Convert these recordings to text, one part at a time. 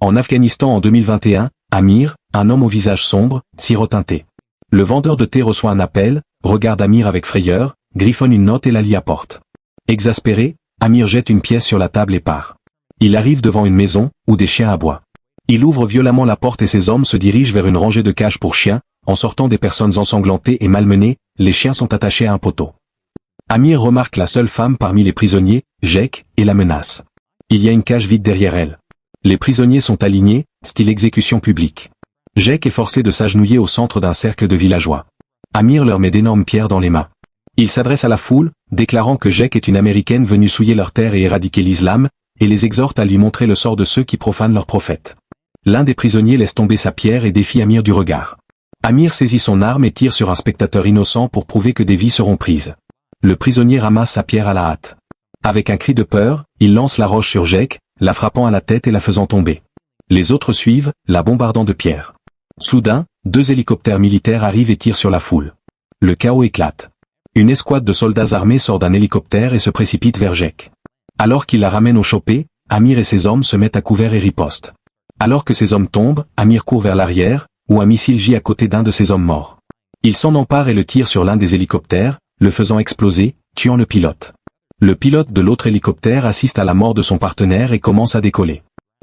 En Afghanistan en 2021, Amir, un homme au visage sombre, sirotinté. Le vendeur de thé reçoit un appel, regarde Amir avec frayeur, griffonne une note et la lit à porte. Exaspéré, Amir jette une pièce sur la table et part. Il arrive devant une maison, où des chiens aboient. Il ouvre violemment la porte et ses hommes se dirigent vers une rangée de cages pour chiens, en sortant des personnes ensanglantées et malmenées, les chiens sont attachés à un poteau. Amir remarque la seule femme parmi les prisonniers, Jek, et la menace. Il y a une cage vide derrière elle. Les prisonniers sont alignés, style exécution publique. Jek est forcé de s'agenouiller au centre d'un cercle de villageois. Amir leur met d'énormes pierres dans les mains. Il s'adresse à la foule, déclarant que Jek est une Américaine venue souiller leurs terres et éradiquer l'islam, et les exhorte à lui montrer le sort de ceux qui profanent leur prophète. L'un des prisonniers laisse tomber sa pierre et défie Amir du regard. Amir saisit son arme et tire sur un spectateur innocent pour prouver que des vies seront prises. Le prisonnier ramasse sa pierre à la hâte. Avec un cri de peur, il lance la roche sur Jek, la frappant à la tête et la faisant tomber. Les autres suivent, la bombardant de pierres. Soudain, 2 hélicoptères militaires arrivent et tirent sur la foule. Le chaos éclate. Une escouade de soldats armés sort d'un hélicoptère et se précipite vers Jek. Alors qu'il la ramène au chopé, Amir et ses hommes se mettent à couvert et ripostent. Alors que ses hommes tombent, Amir court vers l'arrière, où un missile gît à côté d'un de ses hommes morts. Il s'en empare et le tire sur l'un des hélicoptères, le faisant exploser, tuant le pilote. Le pilote de l'autre hélicoptère assiste à la mort de son partenaire et commence à décoller.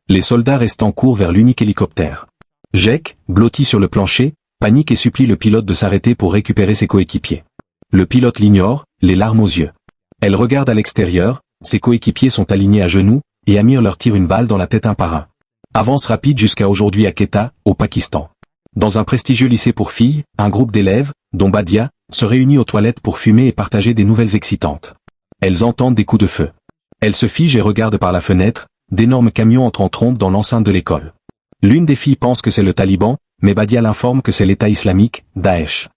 Les soldats restants courent vers l'unique hélicoptère. Jek, blotti sur le plancher, panique et supplie le pilote de s'arrêter pour récupérer ses coéquipiers. Le pilote l'ignore, les larmes aux yeux. Elle regarde à l'extérieur, ses coéquipiers sont alignés à genoux, et Amir leur tire une balle dans la tête un par un. Avance rapide jusqu'à aujourd'hui à Quetta, au Pakistan. Dans un prestigieux lycée pour filles, un groupe d'élèves, dont Badia, se réunit aux toilettes pour fumer et partager des nouvelles excitantes. Elles entendent des coups de feu. Elles se figent et regardent par la fenêtre, d'énormes camions entrent en trombe dans l'enceinte de l'école. L'une des filles pense que c'est le Taliban, mais Badia l'informe que c'est l'État islamique, Daesh.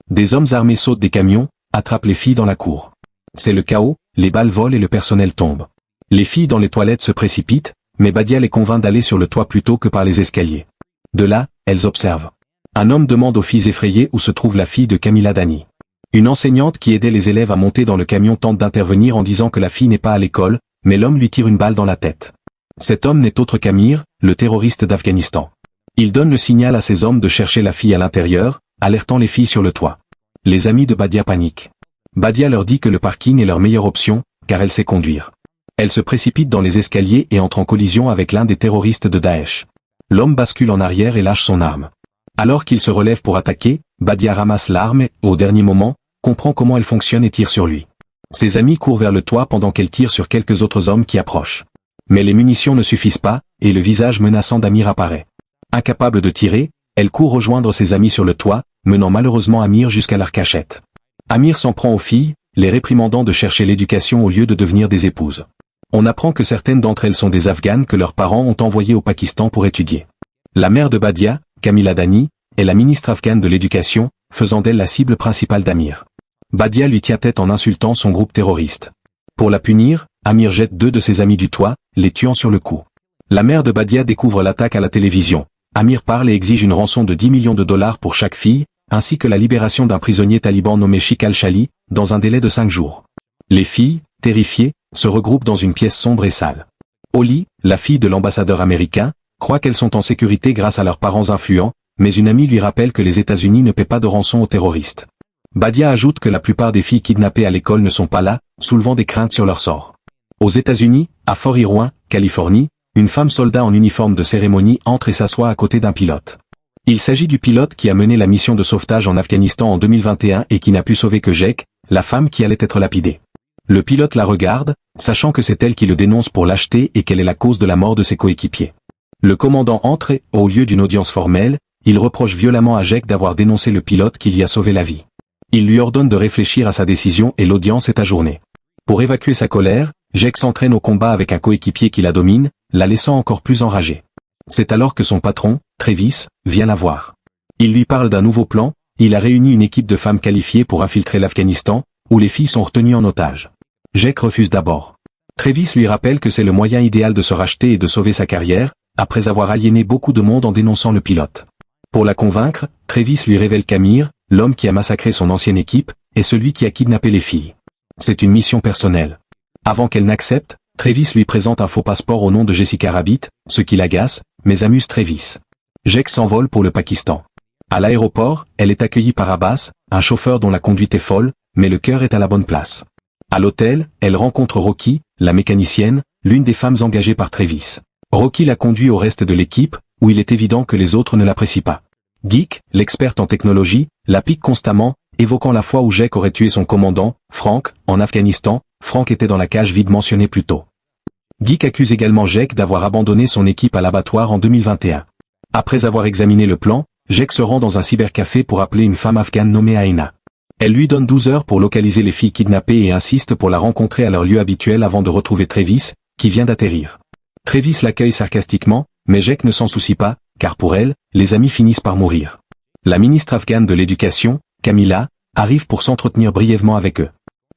Des hommes armés sautent des camions, attrapent les filles dans la cour. C'est le chaos, les balles volent et le personnel tombe. Les filles dans les toilettes se précipitent, mais Badia les convainc d'aller sur le toit plutôt que par les escaliers. De là, elles observent. Un homme demande aux filles effrayées où se trouve la fille de Camila Dani. Une enseignante qui aidait les élèves à monter dans le camion tente d'intervenir en disant que la fille n'est pas à l'école, mais l'homme lui tire une balle dans la tête. Cet homme n'est autre qu'Amir, le terroriste d'Afghanistan. Il donne le signal à ses hommes de chercher la fille à l'intérieur, alertant les filles sur le toit. Les amis de Badia paniquent. Badia leur dit que le parking est leur meilleure option, car elle sait conduire. Elle se précipite dans les escaliers et entre en collision avec l'un des terroristes de Daesh. L'homme bascule en arrière et lâche son arme. Alors qu'il se relève pour attaquer, Badia ramasse l'arme et, au dernier moment, comprend comment elle fonctionne et tire sur lui. Ses amis courent vers le toit pendant qu'elle tire sur quelques autres hommes qui approchent. Mais les munitions ne suffisent pas, et le visage menaçant d'Amir apparaît. Incapable de tirer, elle court rejoindre ses amis sur le toit, menant malheureusement Amir jusqu'à leur cachette. Amir s'en prend aux filles, les réprimandant de chercher l'éducation au lieu de devenir des épouses. On apprend que certaines d'entre elles sont des Afghanes que leurs parents ont envoyées au Pakistan pour étudier. La mère de Badia, Camila Dani, est la ministre afghane de l'éducation, faisant d'elle la cible principale d'Amir. Badia lui tient tête en insultant son groupe terroriste. Pour la punir, Amir jette 2 de ses amis du toit, les tuant sur le coup. La mère de Badia découvre l'attaque à la télévision. Amir parle et exige une rançon de 10 millions de dollars pour chaque fille, ainsi que la libération d'un prisonnier taliban nommé Sheikh al-Shali, dans un délai de 5 jours. Les filles, terrifiées, se regroupent dans une pièce sombre et sale. Holly, la fille de l'ambassadeur américain, croit qu'elles sont en sécurité grâce à leurs parents influents, mais une amie lui rappelle que les États-Unis ne paient pas de rançon aux terroristes. Badia ajoute que la plupart des filles kidnappées à l'école ne sont pas là, soulevant des craintes sur leur sort. Aux États-Unis, à Fort Irwin, Californie, une femme soldat en uniforme de cérémonie entre et s'assoit à côté d'un pilote. Il s'agit du pilote qui a mené la mission de sauvetage en Afghanistan en 2021 et qui n'a pu sauver que Jek, la femme qui allait être lapidée. Le pilote la regarde, sachant que c'est elle qui le dénonce pour lâcheté et qu'elle est la cause de la mort de ses coéquipiers. Le commandant entre et, au lieu d'une audience formelle, il reproche violemment à Jek d'avoir dénoncé le pilote qui lui a sauvé la vie. Il lui ordonne de réfléchir à sa décision et l'audience est ajournée. Pour évacuer sa colère, Jek s'entraîne au combat avec un coéquipier qui la domine, la laissant encore plus enragée. C'est alors que son patron, Travis, vient la voir. Il lui parle d'un nouveau plan, il a réuni une équipe de femmes qualifiées pour infiltrer l'Afghanistan, où les filles sont retenues en otage. Jek refuse d'abord. Travis lui rappelle que c'est le moyen idéal de se racheter et de sauver sa carrière, après avoir aliéné beaucoup de monde en dénonçant le pilote. Pour la convaincre, Travis lui révèle qu'Amir, l'homme qui a massacré son ancienne équipe, est celui qui a kidnappé les filles. C'est une mission personnelle. Avant qu'elle n'accepte, Travis lui présente un faux passeport au nom de Jessica Rabbit, ce qui l'agace, mais amuse Travis. Jake s'envole pour le Pakistan. À l'aéroport, elle est accueillie par Abbas, un chauffeur dont la conduite est folle, mais le cœur est à la bonne place. À l'hôtel, elle rencontre Rocky, la mécanicienne, l'une des femmes engagées par Travis. Rocky la conduit au reste de l'équipe, où il est évident que les autres ne l'apprécient pas. Geek, l'experte en technologie, la pique constamment, évoquant la fois où Jake aurait tué son commandant, Frank, en Afghanistan. Frank était dans la cage vide mentionnée plus tôt. Geek accuse également Jake d'avoir abandonné son équipe à l'abattoir en 2021. Après avoir examiné le plan, Jake se rend dans un cybercafé pour appeler une femme afghane nommée Aina. Elle lui donne 12 heures pour localiser les filles kidnappées et insiste pour la rencontrer à leur lieu habituel avant de retrouver Travis, qui vient d'atterrir. Travis l'accueille sarcastiquement, mais Jake ne s'en soucie pas, car pour elle, les amis finissent par mourir. La ministre afghane de l'éducation, Kamila, arrive pour s'entretenir brièvement avec eux.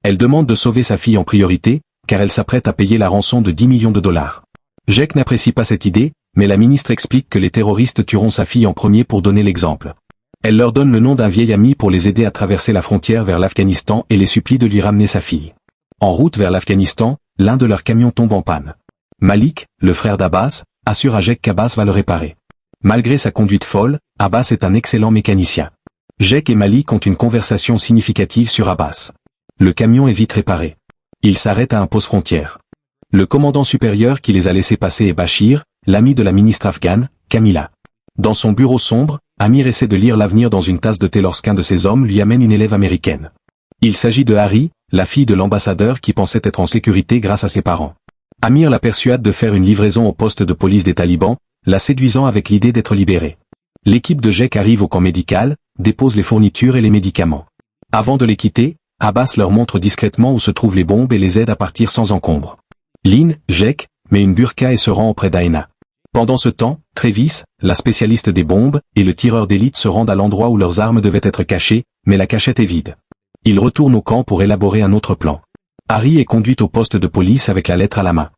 Elle demande de sauver sa fille en priorité, car elle s'apprête à payer la rançon de 10 millions de dollars. Jake n'apprécie pas cette idée, mais la ministre explique que les terroristes tueront sa fille en premier pour donner l'exemple. Elle leur donne le nom d'un vieil ami pour les aider à traverser la frontière vers l'Afghanistan et les supplie de lui ramener sa fille. En route vers l'Afghanistan, l'un de leurs camions tombe en panne. Malik, le frère d'Abbas, assure à Jake qu'Abbas va le réparer. Malgré sa conduite folle, Abbas est un excellent mécanicien. Jake et Malik ont une conversation significative sur Abbas. Le camion est vite réparé. Il s'arrête à un poste frontière. Le commandant supérieur qui les a laissés passer est Bashir, l'ami de la ministre afghane, Kamila. Dans son bureau sombre, Amir essaie de lire l'avenir dans une tasse de thé lorsqu'un de ses hommes lui amène une élève américaine. Il s'agit de Harry, la fille de l'ambassadeur qui pensait être en sécurité grâce à ses parents. Amir la persuade de faire une livraison au poste de police des talibans, la séduisant avec l'idée d'être libérée. L'équipe de Jake arrive au camp médical, dépose les fournitures et les médicaments. Avant de les quitter, Abbas leur montre discrètement où se trouvent les bombes et les aide à partir sans encombre. Lynn, Jake, met une burqa et se rend auprès d'Aina. Pendant ce temps, Travis, la spécialiste des bombes, et le tireur d'élite se rendent à l'endroit où leurs armes devaient être cachées, mais la cachette est vide. Ils retournent au camp pour élaborer un autre plan. Harry est conduit au poste de police avec la lettre à la main.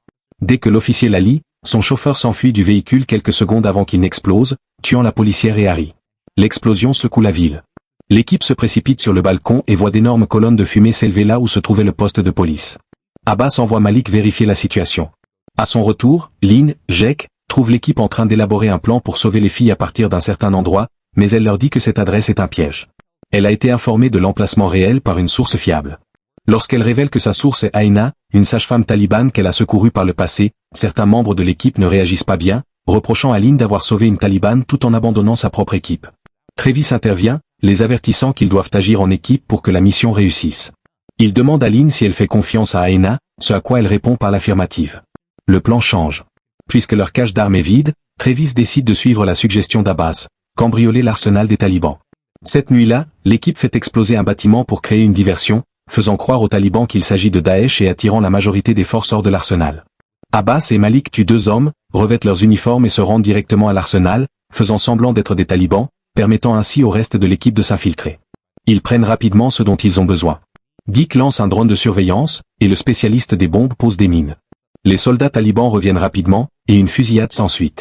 Dès que l'officier la lit, son chauffeur s'enfuit du véhicule quelques secondes avant qu'il n'explose, tuant la policière et Harry. L'explosion secoue la ville. L'équipe se précipite sur le balcon et voit d'énormes colonnes de fumée s'élever là où se trouvait le poste de police. Abbas envoie Malik vérifier la situation. À son retour, Lynn, Jake, trouve l'équipe en train d'élaborer un plan pour sauver les filles à partir d'un certain endroit, mais elle leur dit que cette adresse est un piège. Elle a été informée de l'emplacement réel par une source fiable. Lorsqu'elle révèle que sa source est Aina, une sage-femme talibane qu'elle a secourue par le passé, certains membres de l'équipe ne réagissent pas bien, reprochant à Lynn d'avoir sauvé une talibane tout en abandonnant sa propre équipe. Travis intervient, les avertissant qu'ils doivent agir en équipe pour que la mission réussisse. Il demande à Lynn si elle fait confiance à Aina, ce à quoi elle répond par l'affirmative. Le plan change. Puisque leur cache d'armes est vide, Travis décide de suivre la suggestion d'Abbas, cambrioler l'arsenal des talibans. Cette nuit-là, l'équipe fait exploser un bâtiment pour créer une diversion, faisant croire aux talibans qu'il s'agit de Daesh et attirant la majorité des forces hors de l'arsenal. Abbas et Malik tuent 2 hommes, revêtent leurs uniformes et se rendent directement à l'arsenal, faisant semblant d'être des talibans, permettant ainsi au reste de l'équipe de s'infiltrer. Ils prennent rapidement ce dont ils ont besoin. Geek lance un drone de surveillance, et le spécialiste des bombes pose des mines. Les soldats talibans reviennent rapidement, et une fusillade s'ensuit.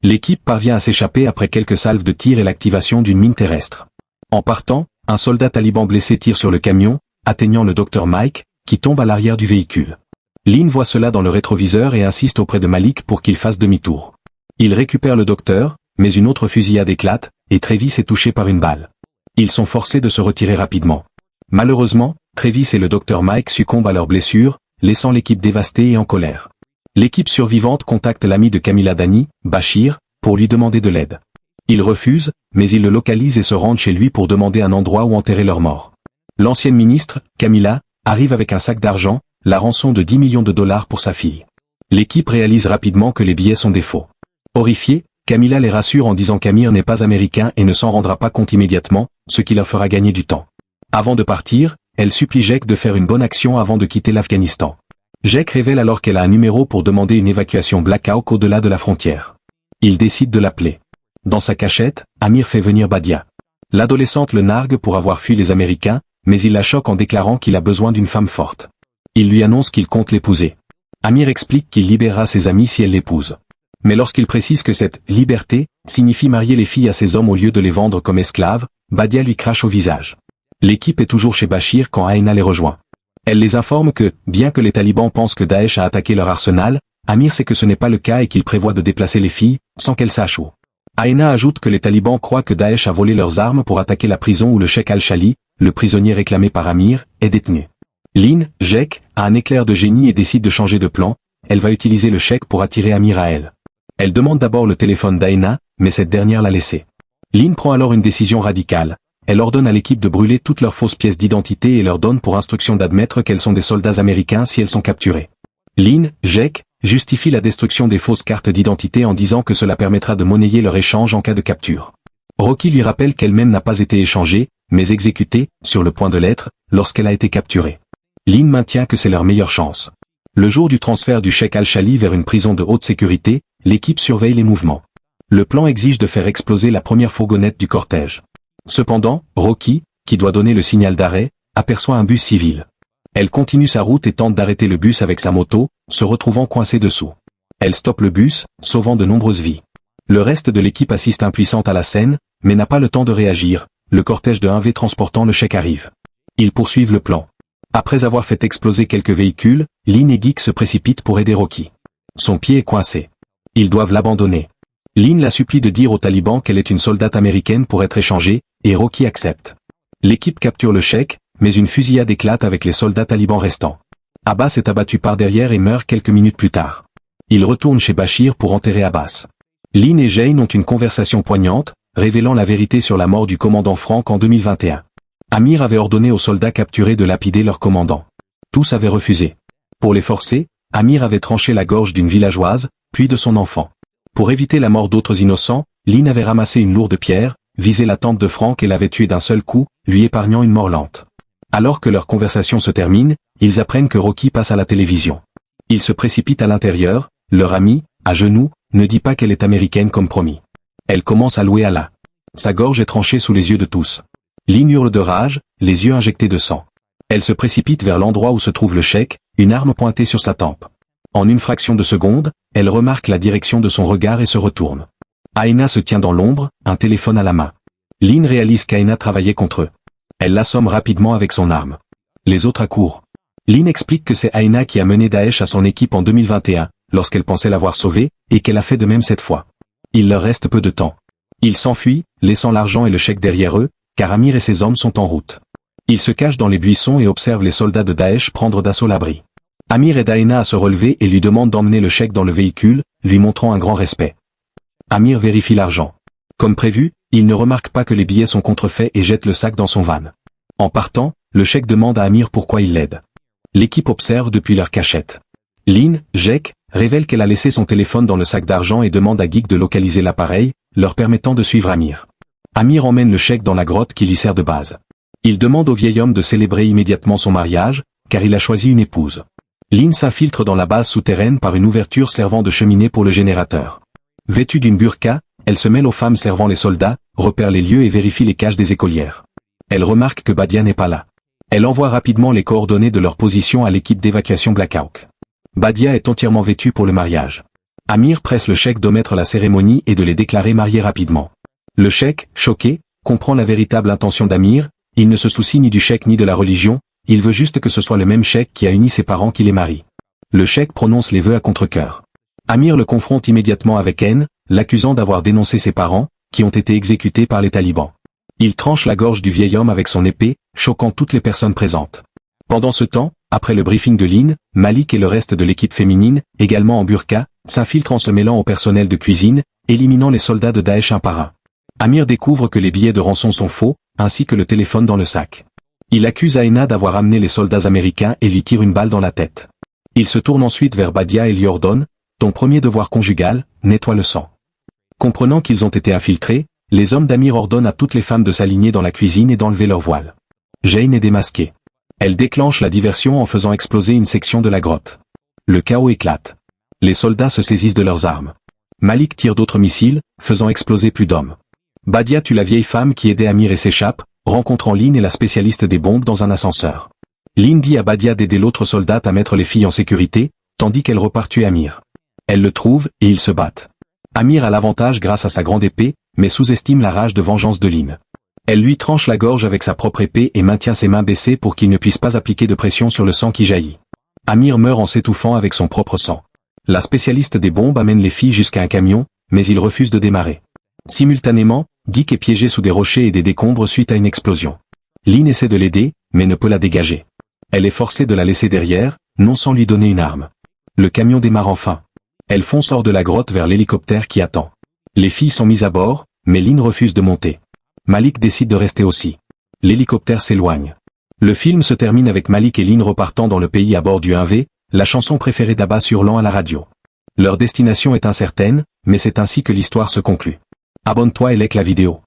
L'équipe parvient à s'échapper après quelques salves de tir et l'activation d'une mine terrestre. En partant, un soldat taliban blessé tire sur le camion, atteignant le docteur Mike, qui tombe à l'arrière du véhicule. Lynn voit cela dans le rétroviseur et insiste auprès de Malik pour qu'il fasse demi-tour. Il récupère le docteur, mais une autre fusillade éclate, et Travis est touché par une balle. Ils sont forcés de se retirer rapidement. Malheureusement, Travis et le docteur Mike succombent à leurs blessures, laissant l'équipe dévastée et en colère. L'équipe survivante contacte l'ami de Kamila Dani, Bashir, pour lui demander de l'aide. Il refuse, mais ils le localisent et se rendent chez lui pour demander un endroit où enterrer leurs morts. L'ancienne ministre, Kamila, arrive avec un sac d'argent, la rançon de 10 millions de dollars pour sa fille. L'équipe réalise rapidement que les billets sont des faux. Horrifiée, Kamila les rassure en disant qu'Amir n'est pas américain et ne s'en rendra pas compte immédiatement, ce qui leur fera gagner du temps. Avant de partir, elle supplie Jake de faire une bonne action avant de quitter l'Afghanistan. Jake révèle alors qu'elle a un numéro pour demander une évacuation Black Hawk au-delà de la frontière. Il décide de l'appeler. Dans sa cachette, Amir fait venir Badia. L'adolescente le nargue pour avoir fui les Américains, mais il la choque en déclarant qu'il a besoin d'une femme forte. Il lui annonce qu'il compte l'épouser. Amir explique qu'il libérera ses amis si elle l'épouse. Mais lorsqu'il précise que cette « liberté » signifie marier les filles à ses hommes au lieu de les vendre comme esclaves, Badia lui crache au visage. L'équipe est toujours chez Bashir quand Aina les rejoint. Elle les informe que, bien que les talibans pensent que Daesh a attaqué leur arsenal, Amir sait que ce n'est pas le cas et qu'il prévoit de déplacer les filles, sans qu'elles sachent où. Aina ajoute que les talibans croient que Daesh a volé leurs armes pour attaquer la prison où le cheikh Al-Shali, le prisonnier réclamé par Amir, est détenu. Lynn, Jek, a un éclair de génie et décide de changer de plan. Elle va utiliser le cheikh pour attirer Amir à elle. Elle demande d'abord le téléphone d'Aina, mais cette dernière l'a laissé. Lynn prend alors une décision radicale. Elle ordonne à l'équipe de brûler toutes leurs fausses pièces d'identité et leur donne pour instruction d'admettre qu'elles sont des soldats américains si elles sont capturées. Lynn, Jek, justifie la destruction des fausses cartes d'identité en disant que cela permettra de monnayer leur échange en cas de capture. Rocky lui rappelle qu'elle-même n'a pas été échangée, mais exécutée, sur le point de l'être, lorsqu'elle a été capturée. Lynn maintient que c'est leur meilleure chance. Le jour du transfert du cheikh Al-Shali vers une prison de haute sécurité, l'équipe surveille les mouvements. Le plan exige de faire exploser la première fourgonnette du cortège. Cependant, Rocky, qui doit donner le signal d'arrêt, aperçoit un bus civil. Elle continue sa route et tente d'arrêter le bus avec sa moto, se retrouvant coincée dessous. Elle stoppe le bus, sauvant de nombreuses vies. Le reste de l'équipe assiste impuissante à la scène, mais n'a pas le temps de réagir. Le cortège de 1V transportant le cheikh arrive. Ils poursuivent le plan. Après avoir fait exploser quelques véhicules, Lynn et Geek se précipitent pour aider Rocky. Son pied est coincé. Ils doivent l'abandonner. Lynn la supplie de dire aux talibans qu'elle est une soldate américaine pour être échangée, et Rocky accepte. L'équipe capture le cheikh, mais une fusillade éclate avec les soldats talibans restants. Abbas est abattu par derrière et meurt quelques minutes plus tard. Il retourne chez Bashir pour enterrer Abbas. Lynn et Jane ont une conversation poignante, révélant la vérité sur la mort du commandant Frank en 2021. Amir avait ordonné aux soldats capturés de lapider leur commandant. Tous avaient refusé. Pour les forcer, Amir avait tranché la gorge d'une villageoise, puis de son enfant. Pour éviter la mort d'autres innocents, Lynn avait ramassé une lourde pierre, visé la tempe de Frank et l'avait tué d'un seul coup, lui épargnant une mort lente. Alors que leur conversation se termine, ils apprennent que Rocky passe à la télévision. Ils se précipitent à l'intérieur, leur amie, à genoux, ne dit pas qu'elle est américaine comme promis. Elle commence à louer Allah. Sa gorge est tranchée sous les yeux de tous. Lynn hurle de rage, les yeux injectés de sang. Elle se précipite vers l'endroit où se trouve le cheikh, une arme pointée sur sa tempe. En une fraction de seconde, elle remarque la direction de son regard et se retourne. Aina se tient dans l'ombre, un téléphone à la main. Lynn réalise qu'Aina travaillait contre eux. Elle l'assomme rapidement avec son arme. Les autres accourent. Lynn explique que c'est Aina qui a mené Daesh à son équipe en 2021, lorsqu'elle pensait l'avoir sauvé, et qu'elle a fait de même cette fois. Il leur reste peu de temps. Ils s'enfuient, laissant l'argent et le cheikh derrière eux, car Amir et ses hommes sont en route. Ils se cachent dans les buissons et observent les soldats de Daesh prendre d'assaut l'abri. Amir aide Aina à se relever et lui demande d'emmener le cheikh dans le véhicule, lui montrant un grand respect. Amir vérifie l'argent. Comme prévu, il ne remarque pas que les billets sont contrefaits et jette le sac dans son van. En partant, le cheikh demande à Amir pourquoi il l'aide. L'équipe observe depuis leur cachette. Lynn, Jek, révèle qu'elle a laissé son téléphone dans le sac d'argent et demande à Geek de localiser l'appareil, leur permettant de suivre Amir. Amir emmène le cheikh dans la grotte qui lui sert de base. Il demande au vieil homme de célébrer immédiatement son mariage, car il a choisi une épouse. Lynn s'infiltre dans la base souterraine par une ouverture servant de cheminée pour le générateur. Vêtue d'une burqa, elle se mêle aux femmes servant les soldats, repère les lieux et vérifie les caches des écolières. Elle remarque que Badia n'est pas là. Elle envoie rapidement les coordonnées de leur position à l'équipe d'évacuation Black Hawk. Badia est entièrement vêtue pour le mariage. Amir presse le cheikh d'omettre la cérémonie et de les déclarer mariés rapidement. Le cheikh, choqué, comprend la véritable intention d'Amir, il ne se soucie ni du cheikh ni de la religion, il veut juste que ce soit le même cheikh qui a uni ses parents qui les marie. Le cheikh prononce les vœux à contre-cœur. Amir le confronte immédiatement avec haine, l'accusant d'avoir dénoncé ses parents, qui ont été exécutés par les talibans. Il tranche la gorge du vieil homme avec son épée, choquant toutes les personnes présentes. Pendant ce temps, après le briefing de Lynn, Malik et le reste de l'équipe féminine, également en burqa, s'infiltrent en se mêlant au personnel de cuisine, éliminant les soldats de Daesh un par un. Amir découvre que les billets de rançon sont faux, ainsi que le téléphone dans le sac. Il accuse Aina d'avoir amené les soldats américains et lui tire une balle dans la tête. Il se tourne ensuite vers Badia et lui ordonne, « Ton premier devoir conjugal, nettoie le sang ». Comprenant qu'ils ont été infiltrés, les hommes d'Amir ordonnent à toutes les femmes de s'aligner dans la cuisine et d'enlever leur voile. Jane est démasquée. Elle déclenche la diversion en faisant exploser une section de la grotte. Le chaos éclate. Les soldats se saisissent de leurs armes. Malik tire d'autres missiles, faisant exploser plus d'hommes. Badia tue la vieille femme qui aidait Amir et s'échappe, rencontrant Lynn et la spécialiste des bombes dans un ascenseur. Lynn dit à Badia d'aider l'autre soldate à mettre les filles en sécurité, tandis qu'elle repart tuer Amir. Elle le trouve, et ils se battent. Amir a l'avantage grâce à sa grande épée, mais sous-estime la rage de vengeance de Lynn. Elle lui tranche la gorge avec sa propre épée et maintient ses mains baissées pour qu'il ne puisse pas appliquer de pression sur le sang qui jaillit. Amir meurt en s'étouffant avec son propre sang. La spécialiste des bombes amène les filles jusqu'à un camion, mais ils refusent de démarrer. Simultanément, Geek est piégé sous des rochers et des décombres suite à une explosion. Lynn essaie de l'aider, mais ne peut la dégager. Elle est forcée de la laisser derrière, non sans lui donner une arme. Le camion démarre enfin. Elle fonce hors de la grotte vers l'hélicoptère qui attend. Les filles sont mises à bord, mais Lynn refuse de monter. Malik décide de rester aussi. L'hélicoptère s'éloigne. Le film se termine avec Malik et Lynn repartant dans le pays à bord du 1V, la chanson préférée d'Abbas hurlant à la radio. Leur destination est incertaine, mais c'est ainsi que l'histoire se conclut. Abonne-toi et like la vidéo.